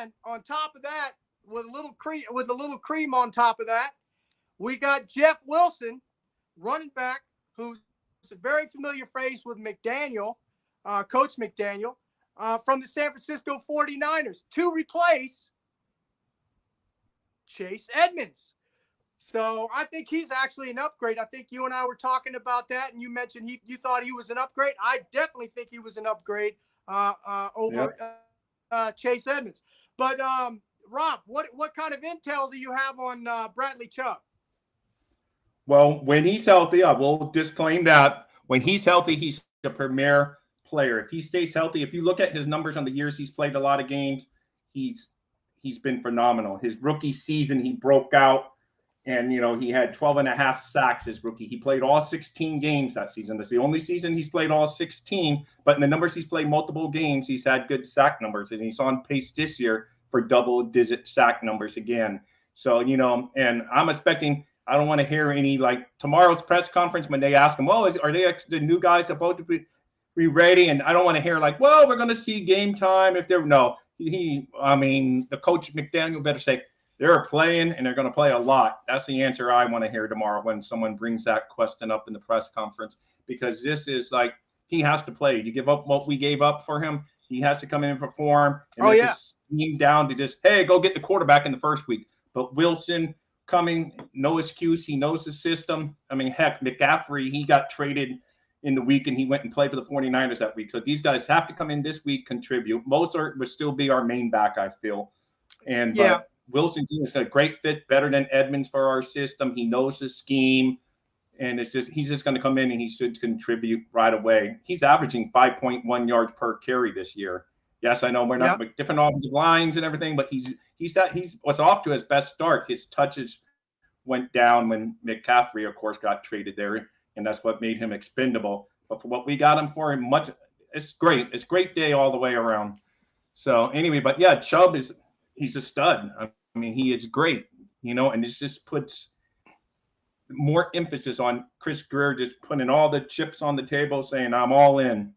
then on top of that, with a little cream on top of that, we got Jeff Wilson, running back, who's a very familiar face with McDaniel, Coach McDaniel, from the San Francisco 49ers, to replace Chase Edmonds. So I think he's actually an upgrade. I think you and I were talking about that, and you mentioned you thought he was an upgrade. I definitely think he was an upgrade over Chase Edmonds. But Rob, what kind of intel do you have on Bradley Chubb? Well, when he's healthy, I will disclaim that when he's healthy, he's a premier player. If he stays healthy, if you look at his numbers on the years he's played a lot of games, he's been phenomenal. His rookie season, he broke out. And, he had 12 and a half sacks his rookie. He played all 16 games that season. That's the only season he's played all 16. But in the numbers he's played multiple games, he's had good sack numbers. And he's on pace this year for double-digit sack numbers again. So, and I'm expecting – I don't want to hear any, tomorrow's press conference when they ask him, well, are they the new guys about to be ready? And I don't want to hear well, we're going to see game time if they're – no. The coach McDaniel better say, they're playing and they're going to play a lot. That's the answer I want to hear tomorrow when someone brings that question up in the press conference, because this is he has to play. You give up what we gave up for him. He has to come in and perform. And just scheme down to just, hey, go get the quarterback in the first week. But Wilson coming, no excuse. He knows the system. Heck, McCaffrey, he got traded in the week and he went and played for the 49ers that week. So these guys have to come in this week, contribute. Mozart would still be our main back, I feel. But Wilson is a great fit, better than Edmonds for our system. He knows the scheme, and he's just going to come in and he should contribute right away. He's averaging 5.1 yards per carry this year. Yes, I know we're not with different offensive lines and everything, but he was off to his best start. His touches went down when McCaffrey, of course, got traded there, and that's what made him expendable. But for what we got him for, it's great. It's a great day all the way around. So anyway, but yeah, Chubb he's a stud. He is great, and it just puts more emphasis on Chris Greer just putting all the chips on the table, saying, I'm all in.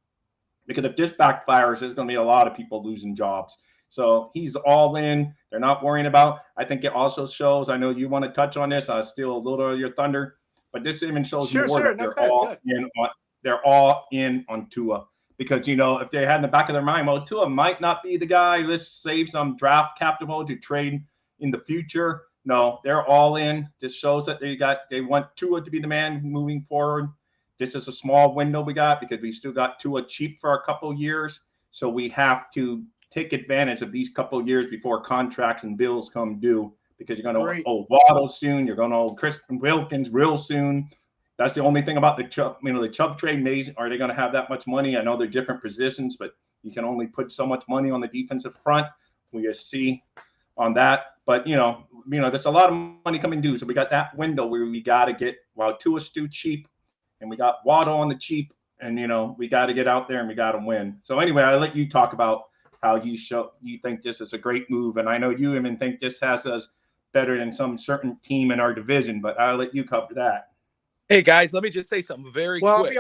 Because if this backfires, there's going to be a lot of people losing jobs. So he's all in. They're not worrying about. I think it also shows, I know you want to touch on this. I'll steal a little of your thunder, but this even shows that they're all in on Tua. Because, if they had in the back of their mind, well, Tua might not be the guy. Let's save some draft capital to trade in the future. No, they're all in. This shows that they want Tua to be the man moving forward. This is a small window we got because we still got Tua cheap for a couple of years. So we have to take advantage of these couple of years before contracts and bills come due, because you're going to owe Waddle soon. You're going to owe Christian Wilkins real soon. That's the only thing about the Chubb, the Chubb trade. Are they going to have that much money? I know they're different positions, but you can only put so much money on the defensive front. We just see on that. But, there's a lot of money coming due. So we got that window where we got to get, while Tua's too cheap, and we got Waddle on the cheap, and, we got to get out there and we got to win. So anyway, I'll let you talk about how you think this is a great move. And I know you even think this has us better than some certain team in our division, but I'll let you cover that. Hey, guys, let me just say something very quick.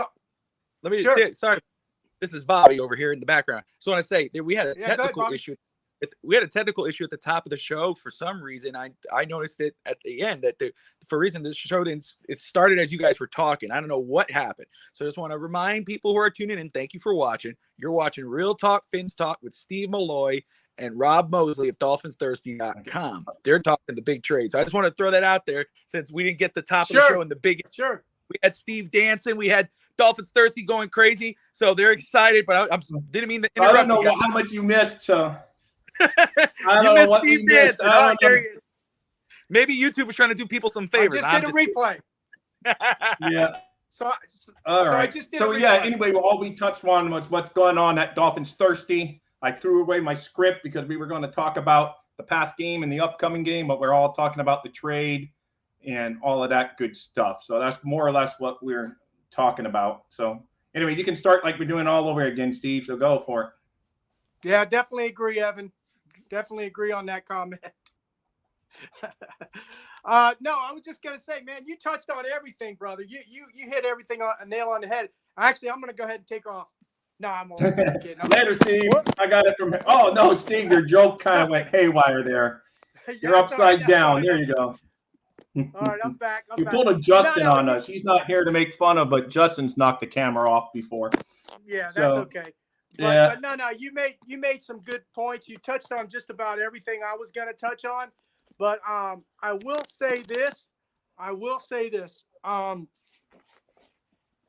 Let me say, sorry, this is Bobby over here in the background. So I want to say that we had a technical issue. We had a technical issue at the top of the show for some reason. I noticed it at the end that for a reason the show it started as you guys were talking. I don't know what happened. So I just want to remind people who are tuning in, thank you for watching. You're watching Real Talk Fins Talk with Steve Malloy and Rob Mosley of DolphinsThirsty.com. They're talking the big trade. So I just want to throw that out there since we didn't get the top of the show in the big. Sure. We had Steve dancing. We had Dolphins Thirsty going crazy. So they're excited, but I didn't mean to interrupt. I don't know how much you missed. So you missed Steve dancing. Oh, there he is. Maybe YouTube was trying to do people some favors. I just did a replay. Yeah. All right. Anyway, all we touched on was what's going on at Dolphins Thirsty. I threw away my script because we were going to talk about the past game and the upcoming game, but we're all talking about the trade and all of that good stuff. So that's more or less what we're talking about. So anyway, you can start like we're doing all over again, Steve. So go for it. Yeah, definitely agree, Evan. Definitely agree on that comment. No, I was just going to say, man, you touched on everything, brother. You hit everything on a nail on the head. Actually, I'm going to go ahead and take off. No, I'm only kidding. Later, Steve. I got it from him. Oh, no, Steve, your joke kind of went haywire there. You're upside down. There you go. All right, I'm back. You pulled a Justin on us. He's not here to make fun of, but Justin's knocked the camera off before. Yeah, that's okay. But no, you made some good points. You touched on just about everything I was going to touch on. But I will say this.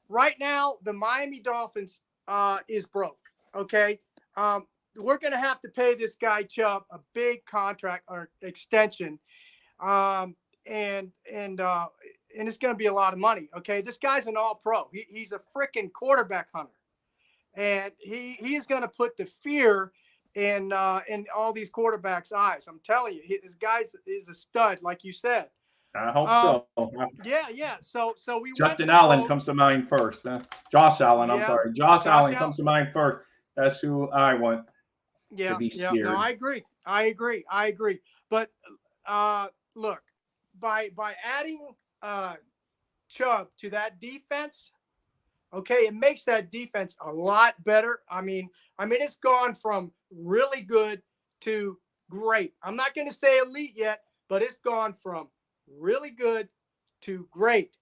Right now, the Miami Dolphins is broke. Okay. We're going to have to pay this guy Chubb a big contract or extension. And it's going to be a lot of money. Okay. This guy's an all-pro. He's a freaking quarterback hunter. And he's going to put the fear in all these quarterbacks' eyes. I'm telling you, this guy is a stud, like you said. I hope so. Yeah. So we Justin Allen comes to mind first. Josh Allen. I'm sorry. Josh Allen comes to mind first. That's who I want to be scared. No, I agree. But look, by adding Chubb to that defense. Okay, it makes that defense a lot better. I mean, it's gone from really good to great. I'm not going to say elite yet, but it's gone from really good to great.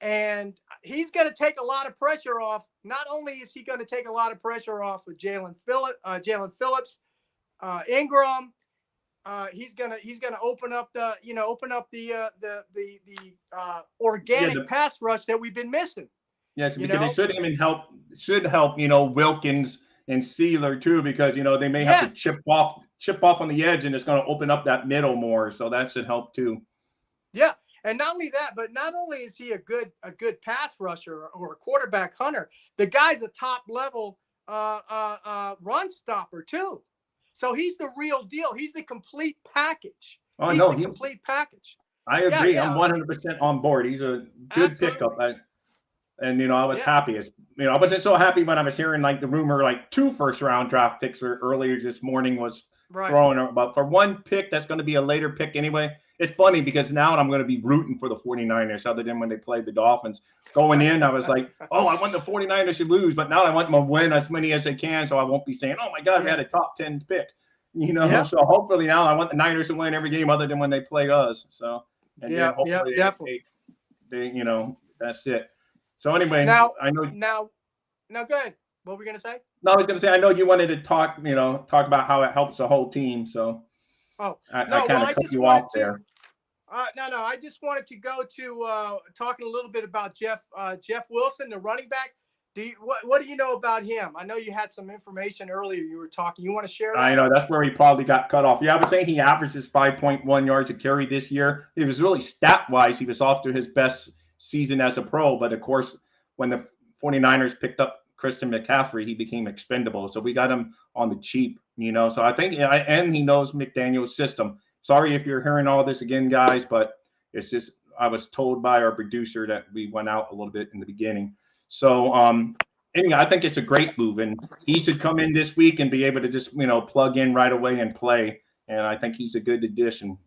And he's going to take a lot of pressure off. Not only is he going to take a lot of pressure off of Jalen Phillips, Ingram. He's gonna open up the organic pass rush that we've been missing. Yes, because they should help, Wilkins and Sealer too, because, they may have to chip off on the edge, and it's going to open up that middle more. So that should help too. Yeah. And not only that, but not only is he a good pass rusher or a quarterback hunter, the guy's a top level run stopper too. So he's the real deal. He's the complete package. He's the complete package. I agree. I'm 100% on board. He's a good pickup. And, I was happy. I wasn't so happy when I was hearing the rumor, 2 first-round draft picks earlier this morning was throwing out. But for one pick, that's going to be a later pick anyway. It's funny because now I'm going to be rooting for the 49ers other than when they played the Dolphins. Going in, I was like, I want the 49ers to lose. But now I want them to win as many as they can, so I won't be saying, oh, my God, we had a top 10 pick. So hopefully now I want the Niners to win every game other than when they play us. So, hopefully definitely. They that's it. So anyway, now I know. Now, go ahead. What were we gonna say? No, I was gonna say I know you wanted to talk about how it helps the whole team. So, I kind of cut you off there. No, I just wanted to go to talking a little bit about Jeff Wilson, the running back. What do you know about him? I know you had some information earlier. You were talking. You want to share that? I know that's where he probably got cut off. Yeah, I was saying he averages 5.1 yards a carry this year. It was really stat-wise, he was off to his best season as a pro, but of course when the 49ers picked up Christian McCaffrey, he became expendable, so we got him on the cheap, so I think and he knows McDaniel's system. Sorry if you're hearing all this again, guys, but it's just I was told by our producer that we went out a little bit in the beginning. So anyway, I think it's a great move, and he should come in this week and be able to just plug in right away and play, and I think he's a good addition,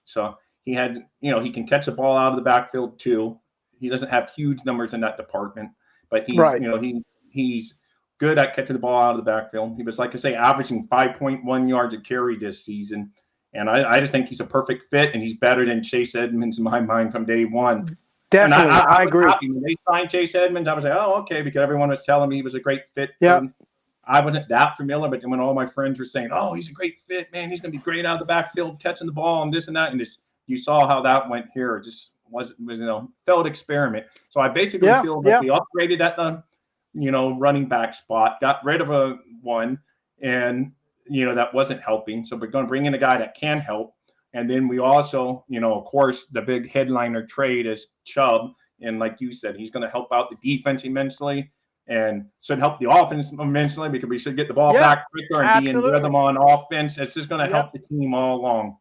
so he had, he can catch the ball out of the backfield too. He doesn't have huge numbers in that department, but he's, he's good at catching the ball out of the backfield. He was, like I say, averaging 5.1 yards a carry this season. And I just think he's a perfect fit, and he's better than Chase Edmonds in my mind from day one. Definitely, I agree. When they signed Chase Edmonds, I was like, oh, okay, because everyone was telling me he was a great fit. Yeah. I wasn't that familiar, but when all my friends were saying, oh, he's a great fit, man, he's going to be great out of the backfield, catching the ball and this and that, and just you saw how that went here. It just was failed experiment. So I basically feel that we upgraded at the, running back spot, got rid of one, and, that wasn't helping. So we're going to bring in a guy that can help. And then we also, of course, the big headliner trade is Chubb. And like you said, he's going to help out the defense immensely and should help the offense immensely because we should get the ball back quicker and be in rhythm on offense. It's just going to help the team all along.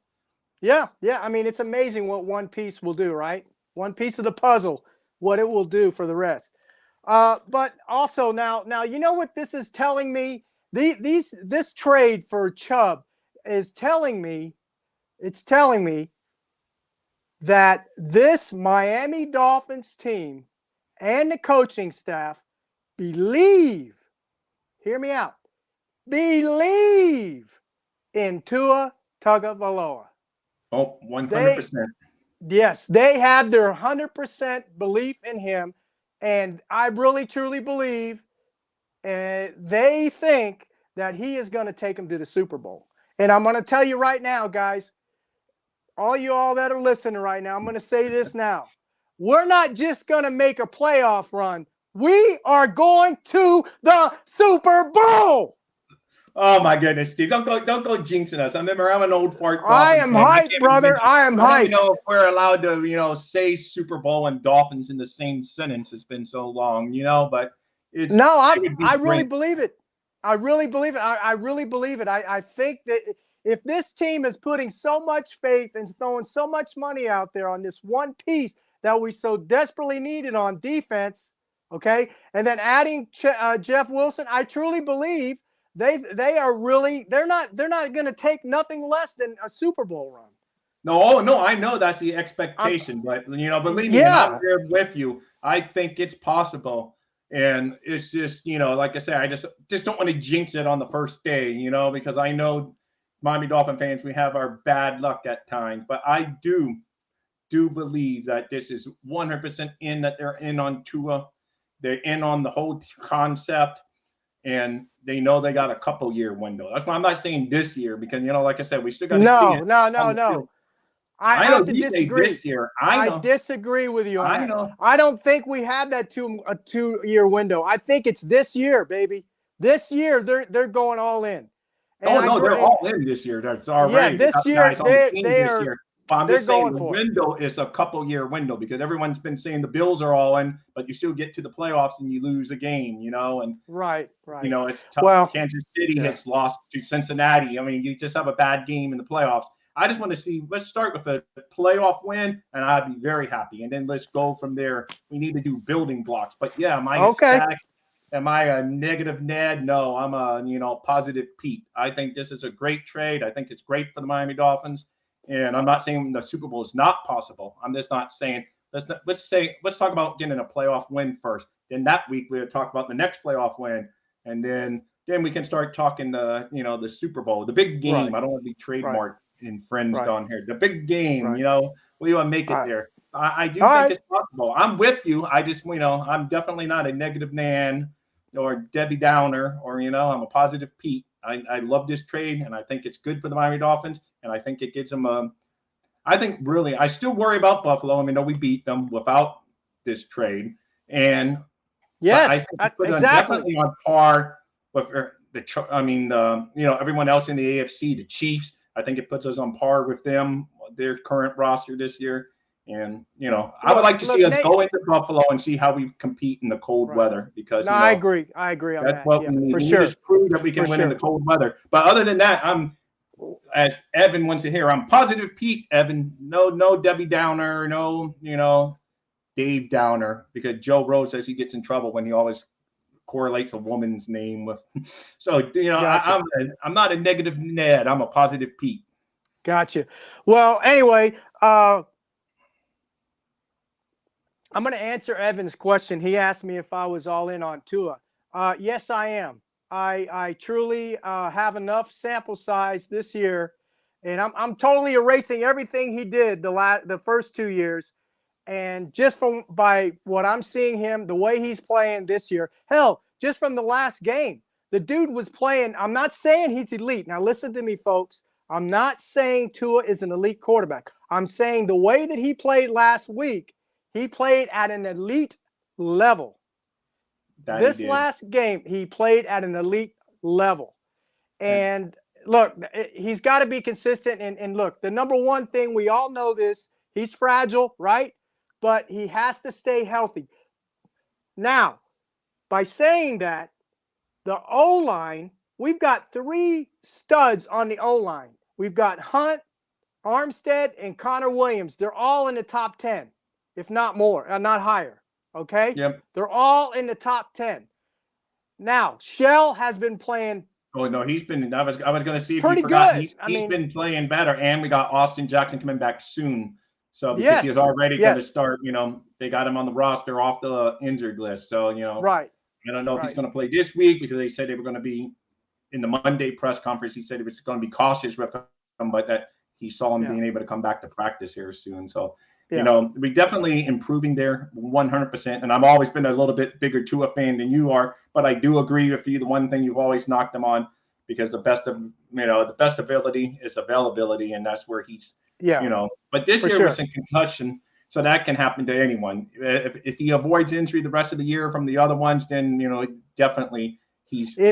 Yeah. I mean, it's amazing what one piece will do, right? One piece of the puzzle, what it will do for the rest. But also now, you know what this is telling me? This trade for Chubb is telling me, that this Miami Dolphins team and the coaching staff believe hear me out, believe in Tua Tagovailoa. Oh, 100%. Yes, they have their 100% belief in him. And I really, truly believe they think that he is going to take them to the Super Bowl. And I'm going to tell you right now, guys, all you all that are listening right now, I'm going to say this now. We're not just going to make a playoff run. We are going to the Super Bowl. Oh my goodness, Steve! Don't go jinxing us. I remember I'm an old fart. I am hyped, brother. I am hyped. I don't know if we're allowed to, say Super Bowl and Dolphins in the same sentence. It's been so long, but it's no. I really believe it. I really believe it. I really believe it. I think that if this team is putting so much faith and throwing so much money out there on this one piece that we so desperately needed on defense, okay, and then adding Jeff Wilson, I truly believe. They're not going to take nothing less than a Super Bowl run. No, I know that's the expectation, but believe me, and I'm there with you. I think it's possible, and it's just like I said, I just don't want to jinx it on the first day, because I know Miami Dolphin fans, we have our bad luck at times, but I do believe that this is 100% in, that they're in on Tua, they're in on the whole concept. And they know they got a couple-year window. That's why I'm not saying this year, because like I said, we still got to see it. No. I have to disagree. This year. I disagree with you on that. I don't think we have that two-year window. I think it's this year, baby. This year they're going all in. And they're all in this year. That's already. Yeah, this year they are. But I'm just saying the window is a couple-year window, because everyone's been saying the Bills are all in, but you still get to the playoffs and you lose a game, and right. It's tough. Well, Kansas City has lost to Cincinnati. I mean, you just have a bad game in the playoffs. I just want to see. Let's start with a playoff win, and I'd be very happy. And then let's go from there. We need to do building blocks. But yeah, am I ecstatic? Am I a negative Ned? No, I'm a positive Pete. I think this is a great trade. I think it's great for the Miami Dolphins. And I'm not saying the Super Bowl is not possible. I'm just not saying let's talk about getting a playoff win first. Then that week we'll talk about the next playoff win, and then we can start talking the Super Bowl, the big game. Right. I don't want to be trademarked infringed on here. The big game, we want to make it there. I do think it's possible. I'm with you. I just I'm definitely not a negative Nan or Debbie Downer, or I'm a positive Pete. I love this trade, and I think it's good for the Miami Dolphins, and I think it gives them I still worry about Buffalo. I mean, we beat them without this trade, and yes, I think it puts them definitely on par with everyone else in the AFC, the Chiefs. I think it puts us on par with them, their current roster this year. And I would like to see us go into Buffalo and see how we compete in the cold weather, because I agree on that's that. What we need. We need to prove that we can win in the cold weather. But other than that, I'm, as Evan wants to hear, I'm positive Pete. Evan, no Debbie Downer, no Dave Downer, because Joe Rose says he gets in trouble when he always correlates a woman's name with. So gotcha. I'm not a negative Ned. I'm a positive Pete. Gotcha. Well, anyway. I'm going to answer Evan's question. He asked me if I was all in on Tua. Yes, I am. I truly have enough sample size this year, and I'm totally erasing everything he did the first 2 years, and just by what I'm seeing him, the way he's playing this year. Hell, just from the last game, the dude was playing. I'm not saying he's elite. Now listen to me, folks. I'm not saying Tua is an elite quarterback. I'm saying the way that he played last week. He played at an elite level. This last game, he played at an elite level. And look, he's got to be consistent. And look, the number one thing, we all know this, he's fragile, right? But he has to stay healthy. Now, by saying that, the O-line, we've got 3 studs on the O-line. We've got Hunt, Armstead, and Connor Williams. They're all in the top 10. If not more, not higher. Okay? Yep. They're all in the top 10. Now, Shell has been playing. Oh no, he's been. I was going to see if pretty you forgot. Good. He's been playing better, and we got Austin Jackson coming back soon. So because he's already going to start. They got him on the roster off the injured list. So Right. I don't know if he's going to play this week because they said they were going to be in the Monday press conference. He said he was going to be cautious with him, but that he saw him being able to come back to practice here soon. So, you know, we definitely improving there 100%. And I've always been a little bit bigger Tua fan than you are, but I do agree with you. The one thing you've always knocked him on, because the best ability is availability, and that's where he's, you know. But this year was a concussion, so that can happen to anyone. If he avoids injury the rest of the year from the other ones, then definitely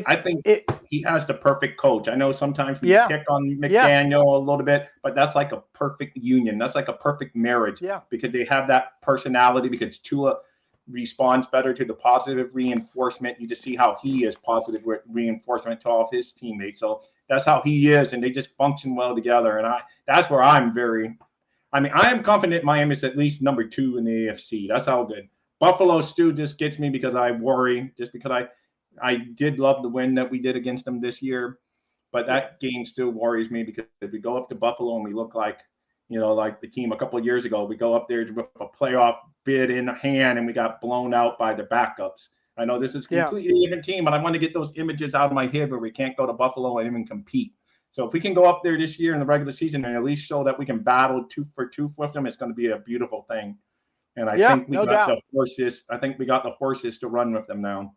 I think he has the perfect coach. I know sometimes we pick on McDaniel a little bit, but that's like a perfect union. That's like a perfect marriage because they have that personality, because Tua responds better to the positive reinforcement. You just see how he is positive reinforcement to all of his teammates. So that's how he is, and they just function well together. And that's where I am confident Miami is at least number 2 in the AFC. That's how good. Buffalo still just gets me because I worry, just because I did love the win that we did against them this year, but that game still worries me because if we go up to Buffalo and we look like, like the team a couple of years ago, we go up there with a playoff bid in hand and we got blown out by the backups. I know this is a completely different team, but I want to get those images out of my head where we can't go to Buffalo and even compete. So if we can go up there this year in the regular season and at least show that we can battle tooth for tooth with them, it's going to be a beautiful thing. And I think we got the horses. I think we got the horses to run with them now.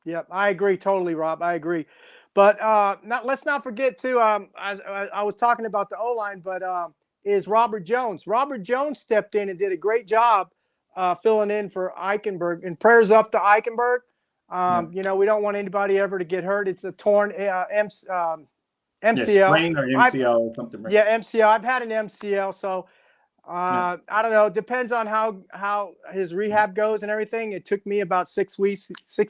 Yep, I agree totally, Rob. I agree. But let's not forget too. I was talking about the O-line, but is Robert Jones. Robert Jones stepped in and did a great job filling in for Eichenberg. And prayers up to Eichenberg. We don't want anybody ever to get hurt. It's a torn MCL. Sprain or MCL or something. Right? Yeah, MCL. I've had an MCL, so I don't know. It depends on how his rehab goes and everything. It took me about 6 to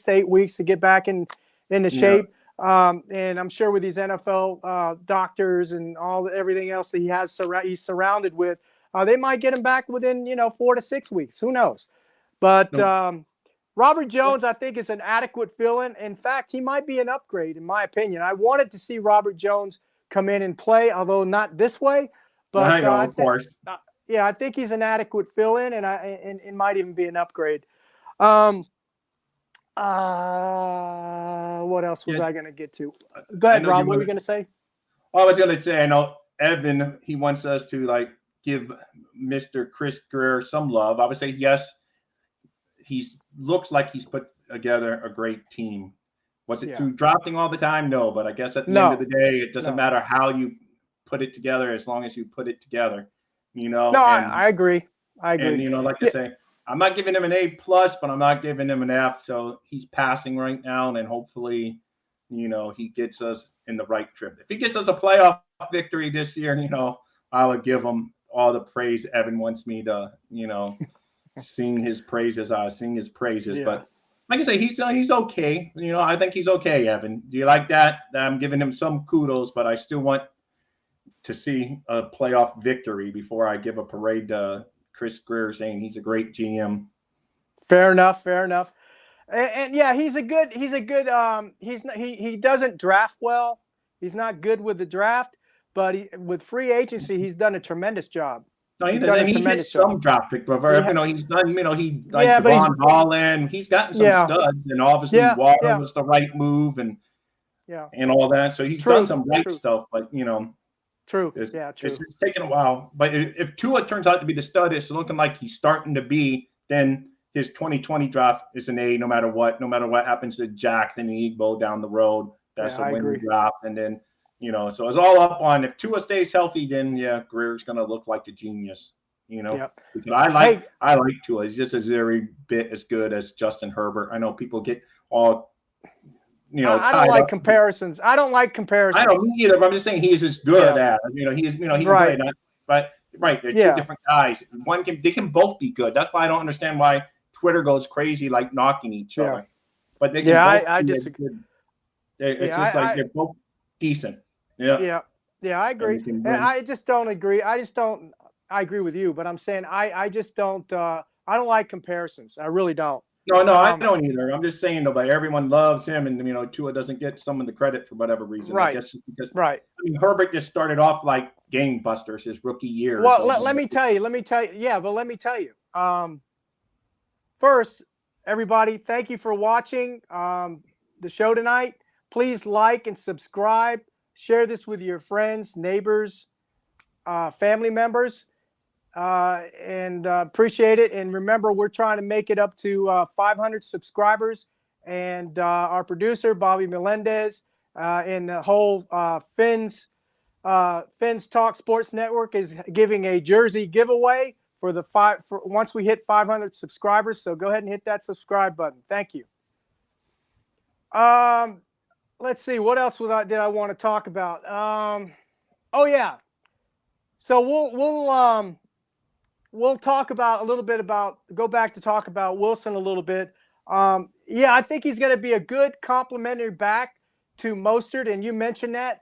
8 weeks to get back into shape. And I'm sure with these NFL doctors and everything else that he's surrounded with, they might get him back within 4 to 6 weeks. Who knows? But Robert Jones, I think, is an adequate fill-in. In fact, he might be an upgrade, in my opinion. I wanted to see Robert Jones come in and play, although not this way. But I know, of course. I think he's an adequate fill-in, and it might even be an upgrade. What else was I going to get to? Go ahead, Rob. What were you going to say? I was going to say, I know Evan, he wants us to give Mr. Chris Greer some love. I would say yes. He looks like he's put together a great team. Was it through drafting all the time? No, but I guess at the end of the day, it doesn't matter how you put it together as long as you put it together. I agree. And like I say, I'm not giving him an A+, but I'm not giving him an F. So he's passing right now, and hopefully, he gets us in the right trip. If he gets us a playoff victory this year, I would give him all the praise Evan wants me to, sing his praises. I sing his praises, but like I say, he's okay. I think he's okay, Evan. Do you like that? I'm giving him some kudos, but I still want to see a playoff victory before I give a parade to Chris Greer saying he's a great GM. Fair enough. And he doesn't draft well. He's not good with the draft, but with free agency, he's done a tremendous job. No, he gets some draft pick, but he's done, Devon Holland, he's gotten some studs, and obviously Water was the right move and all that. So he's done some right stuff, but True. It's taken a while. But if Tua turns out to be the stud, it's looking like he's starting to be, then his 2020 draft is an A no matter what. No matter what happens to Jackson and Igbo down the road, that's a winning draft. And then, so it's all up on if Tua stays healthy, then Greer's going to look like a genius. Because I like Tua. He's just very bit as good as Justin Herbert. I know people get all. I don't like comparisons. I don't either, but I'm just saying he's as good at. He's right. But they're two different guys. They can both be good. That's why I don't understand why Twitter goes crazy knocking each other. But they can I disagree. It's they're both decent. Yeah, I agree. And I just don't agree. I agree with you, but I'm saying I just don't I don't like comparisons. I really don't. No, I don't either. I'm just saying, though, everyone loves him, and Tua doesn't get some of the credit for whatever reason. Right. I guess because Herbert just started off like game busters his rookie year. Well, let me tell you. First, everybody, thank you for watching the show tonight. Please like and subscribe. Share this with your friends, neighbors, family members, and appreciate it. And remember, we're trying to make it up to 500 subscribers. And our producer, Bobby Melendez, and the whole Fins Talk Sports Network is giving a jersey giveaway for once we hit 500 subscribers. So go ahead and hit that subscribe button. Thank you. Let's see, what else did I want to talk about? Oh yeah. So we'll talk about go back to talk about Wilson a little bit. Yeah, I think he's going to be a good complementary back to Mostert, and you mentioned that.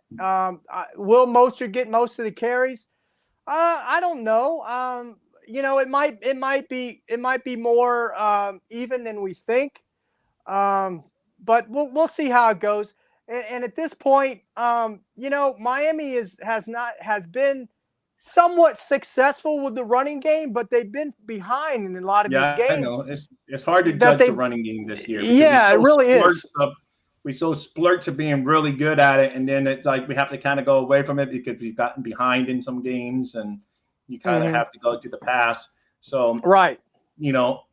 Will Mostert get most of the carries? I don't know. It might be more even than we think. But we'll see how it goes. And at this point, Miami has been somewhat successful with the running game, but they've been behind in a lot of these games. I know. It's hard to judge the running game this year. Yeah, it really is. We so splurt to being really good at it, and then it's like we have to kind of go away from it because we've gotten behind in some games, and you kind of have to go to the pass. So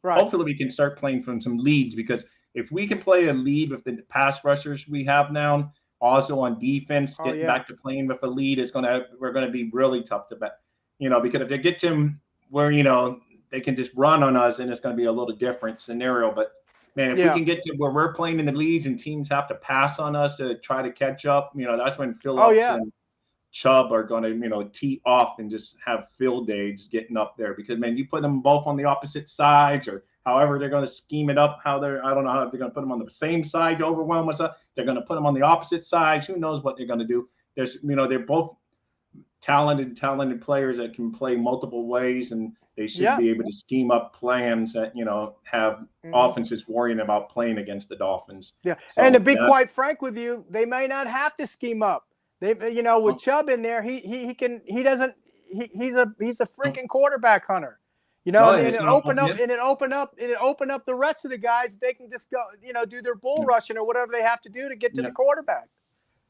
hopefully we can start playing from some leads, because if we can play a lead with the pass rushers we have now, also on defense, getting back to playing with a lead we're gonna be really tough to bet. Because if they get to them where they can just run on us, and it's gonna be a little different scenario. But man, if we can get to where we're playing in the leads and teams have to pass on us to try to catch up, that's when Phillips and Chubb are going to, tee off and just have field days getting up there. Because, man, you put them both on the opposite sides, or however they're going to scheme it up, I don't know how they're going to put them on the same side to overwhelm us. They're going to put them on the opposite sides. Who knows what they're going to do? They're both talented players that can play multiple ways, and they should be able to scheme up plans that, have offenses worrying about playing against the Dolphins. Yeah. So, and to be quite frank with you, they may not have to scheme up. They, with Chubb in there, he's a freaking quarterback hunter. And it open up the rest of the guys. They can just go, do their bull rushing or whatever they have to do to get to the quarterback.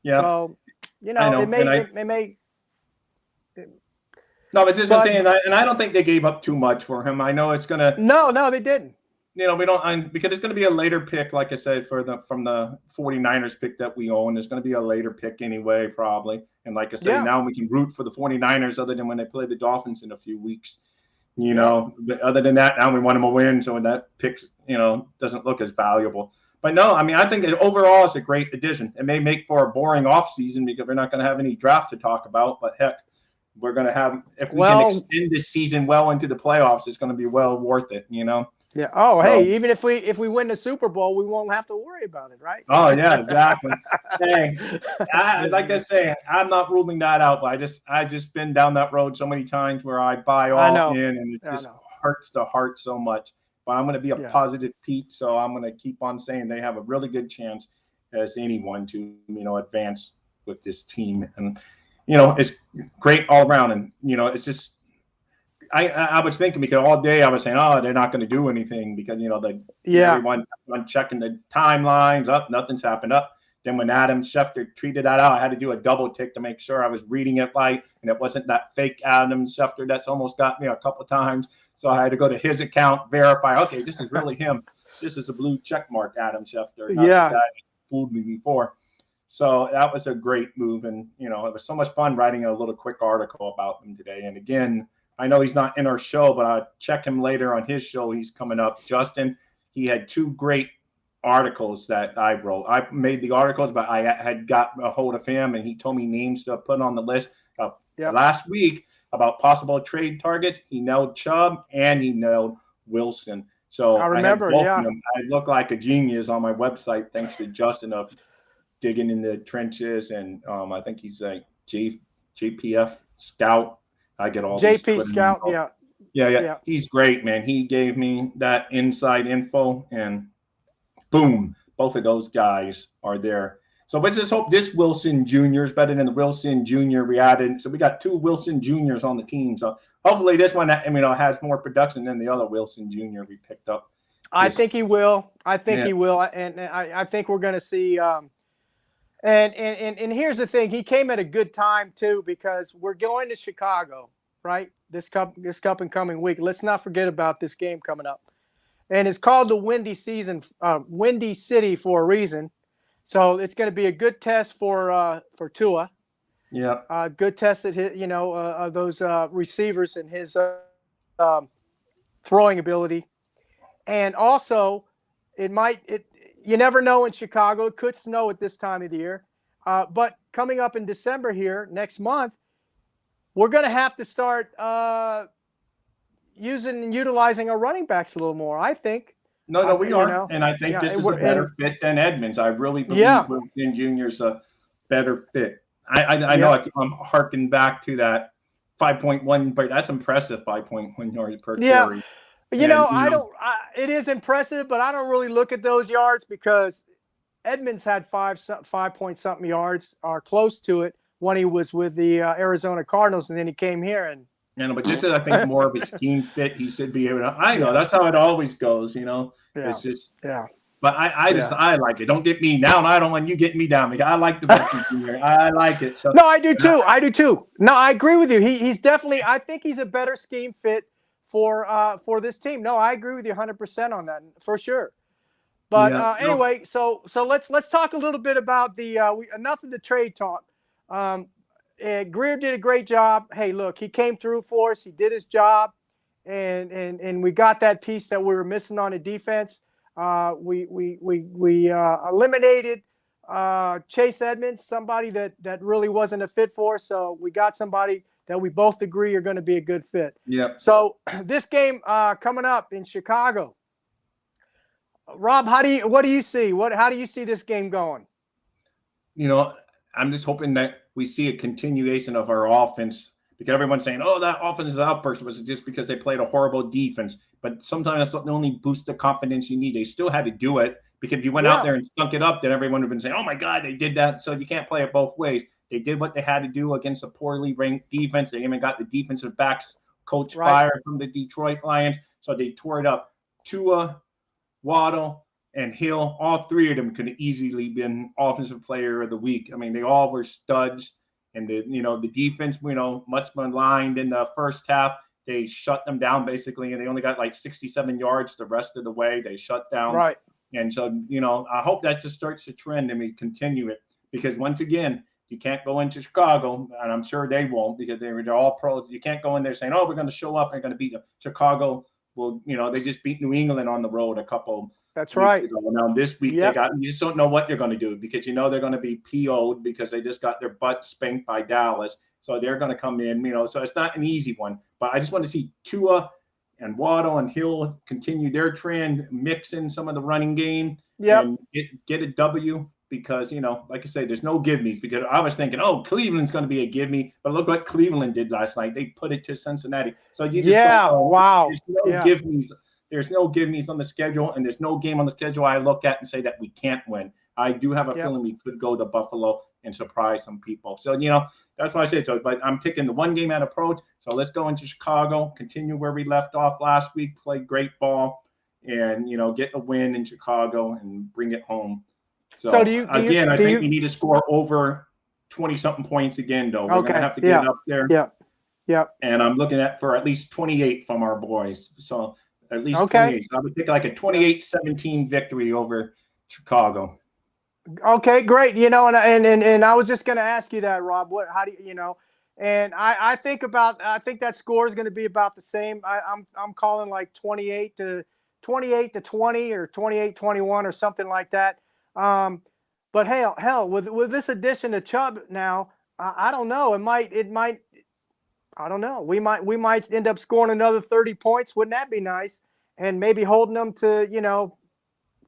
Yeah. So, they may. No, but just saying, and I don't think they gave up too much for him. I know it's gonna. No, they didn't. We don't, because it's going to be a later pick, like I said, from the 49ers pick that we own. There's going to be a later pick anyway, probably. And like I said, now we can root for the 49ers, other than when they play the Dolphins in a few weeks. But other than that, now we want them to win. So when that pick, doesn't look as valuable. But no, I think overall it's a great addition. It may make for a boring offseason because we're not going to have any draft to talk about. But heck, we're going to have, if we can extend this season well into the playoffs, it's going to be well worth it, Yeah. Oh, hey, even if we win the Super Bowl, we won't have to worry about it, right? Oh, yeah, exactly. Hey, like I say, I'm not ruling that out, but I just been down that road so many times where I buy all in, and it just hurts the heart so much. But I'm going to be a positive Pete, so I'm going to keep on saying they have a really good chance as anyone to, advance with this team. And, it's great all around. And, it's just, I was thinking, because all day I was saying, they're not going to do anything because, everyone checking the timelines up, nothing's happened up. Then when Adam Schefter tweeted that out, I had to do a double tick to make sure I was reading it right, and it wasn't that fake Adam Schefter that's almost got me a couple of times. So I had to go to his account, verify, okay, this is really him. This is a blue check mark, Adam Schefter. Not the guy that fooled me before. So that was a great move, and it was so much fun writing a little quick article about him today. And again, I know he's not in our show, but I'll check him later on his show. He's coming up. Justin, he had 2 great articles that I wrote. I made the articles, but I had got a hold of him, and he told me names to put on the list. Last week about possible trade targets, he nailed Chubb and he nailed Wilson. So I remember, I look like a genius on my website thanks to Justin of digging in the trenches, and I think he's a JPF scout. I get all JP Scout, yeah. He's great, man. He gave me that inside info, and boom, both of those guys are there. So let's just hope this Wilson Jr. is better than the Wilson Jr. we added. So we got 2 Wilson Jr.s on the team. So hopefully this one, has more production than the other Wilson Jr. we picked up. I think he will. I think he will, and I think we're going to see. And here's the thing: he came at a good time too, because we're going to Chicago, right? This cup and coming week. Let's not forget about this game coming up, and it's called the Windy City for a reason. So it's going to be a good test for Tua. Yeah. Good test at his, those receivers and his throwing ability. And also, you never know in Chicago. It could snow at this time of the year. But coming up in December here, next month, we're going to have to start using and utilizing our running backs a little more, I think. No, we are. And I think this is a better fit than Edmonds. I really believe Wilson Jr. is a better fit. I know I'm harking back to that 5.1, but that's impressive, 5.1 yards per carry. It is impressive, but I don't really look at those yards because Edmonds had 5 point something yards or close to it when he was with the Arizona Cardinals, and then he came here and. But this is, I think, more of a scheme fit. He should be able to. I know that's how it always goes. It's just But I like it. Don't get me down. I don't want you getting me down. Because I like the Wilson Jr. I like it. So. No, I do too. I do too. No, I agree with you. He's definitely. I think he's a better scheme fit for this team. No, I agree with you 100% on that for sure. But anyway, so let's talk a little bit about the enough of the trade talk. Greer did a great job. Hey, look, he came through for us. He did his job, and we got that piece that we were missing on the defense. We eliminated Chase Edmonds, somebody that really wasn't a fit for us. So we got somebody that we both agree are going to be a good fit. Yeah. So this game coming up in Chicago, Rob, what do you see? How do you see this game going? I'm just hoping that we see a continuation of our offense, because everyone's saying, "Oh, that offense is outburst," was just because they played a horrible defense. But sometimes that's the only boost of confidence you need. They still had to do it, because if you went out there and stunk it up, then everyone would have been saying, "Oh my God, they did that." So you can't play it both ways. They did what they had to do against a poorly ranked defense. They even got the defensive backs coach fired from the Detroit Lions, so they tore it up. Tua, Waddle, and Hill, all three of them could have easily been offensive player of the week. I mean, they all were studs. And the defense, much maligned in the first half, they shut them down basically, and they only got like 67 yards the rest of the way. They shut down. Right. And so, I hope that just starts to trend and we continue it, because once again, you can't go into Chicago, and I'm sure they won't, because they're all pros. You can't go in there saying, "Oh, we're going to show up and going to beat them." Chicago. Well, they just beat New England on the road a couple. That's right. Ago. Now this week you just don't know what they're going to do, because they're going to be PO'd because they just got their butt spanked by Dallas. So they're going to come in, so it's not an easy one. But I just want to see Tua and Waddle and Hill continue their trend, mix in some of the running game, and get a W, because, like I say, there's no give-me's, because I was thinking, oh, Cleveland's going to be a give-me, but look what Cleveland did last night. They put it to Cincinnati. So you just wow. There's no give-me's. There's no give-me's on the schedule, and there's no game on the schedule I look at and say that we can't win. I do have a feeling we could go to Buffalo and surprise some people. So, that's why I say so. But I'm taking the one game at approach. So let's go into Chicago, continue where we left off last week, play great ball, and, get a win in Chicago and bring it home. So I think we need to score over 20-something points again, though. We're going to have to get up there. Yeah. And I'm looking for at least 28 from our boys. So at least 28. So I would take like a 28-17 victory over Chicago. Okay, great. And I was just going to ask you that, Rob. How do you, and I think that score is going to be about the same. I'm calling like 28 to 20 or 28-21 or something like that. But hell, with this addition to Chubb now, I don't know. It might. I don't know. We might end up scoring another 30 points. Wouldn't that be nice? And maybe holding them to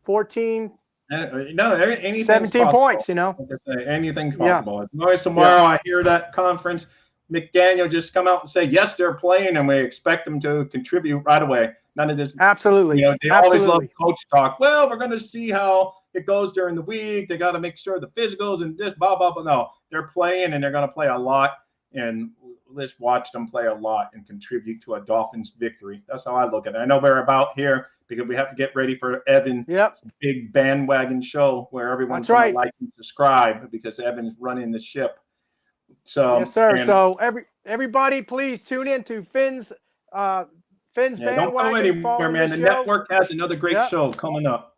14. Anything 17 points. Anything's possible. As long as tomorrow I hear that conference, McDaniel just come out and say, yes, they're playing, and we expect them to contribute right away. None of this. Absolutely. They always love coach talk. Well, we're going to see how it goes during the week. They got to make sure the physicals and this, blah, blah, blah. No, they're playing, and they're going to play a lot. And just watch them play a lot and contribute to a Dolphins victory. That's how I look at it. I know we're about here because we have to get ready for Evan's big bandwagon show where everyone's going to like and subscribe because Evan's running the ship. So yes, sir. So everybody, please tune in to Finn's bandwagon. Don't go anywhere, man. The network has another great show coming up.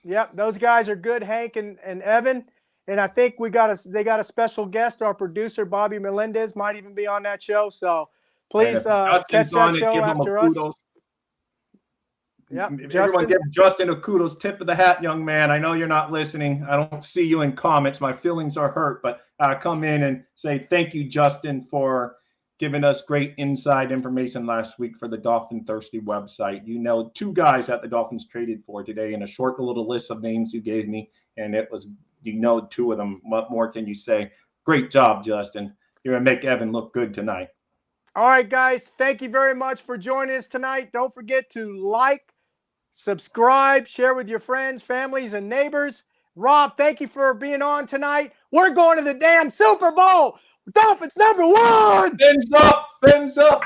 Yep, those guys are good, Hank and Evan. And I think they got a special guest. Our producer, Bobby Melendez, might even be on that show. So please catch that show after us. Yep, everyone give Justin a kudos. Tip of the hat, young man. I know you're not listening. I don't see you in comments. My feelings are hurt, but come in and say thank you, Justin, for giving us great inside information last week for the Dolphin Thirsty website. You know, 2 guys that the Dolphins traded for today in a short little list of names you gave me, and it was, 2 of them. What more can you say? Great job, Justin. You're going to make Evan look good tonight. All right, guys. Thank you very much for joining us tonight. Don't forget to like, subscribe, share with your friends, families, and neighbors. Rob, thank you for being on tonight. We're going to the damn Super Bowl. Dolphins #1. Fins up. Fins up.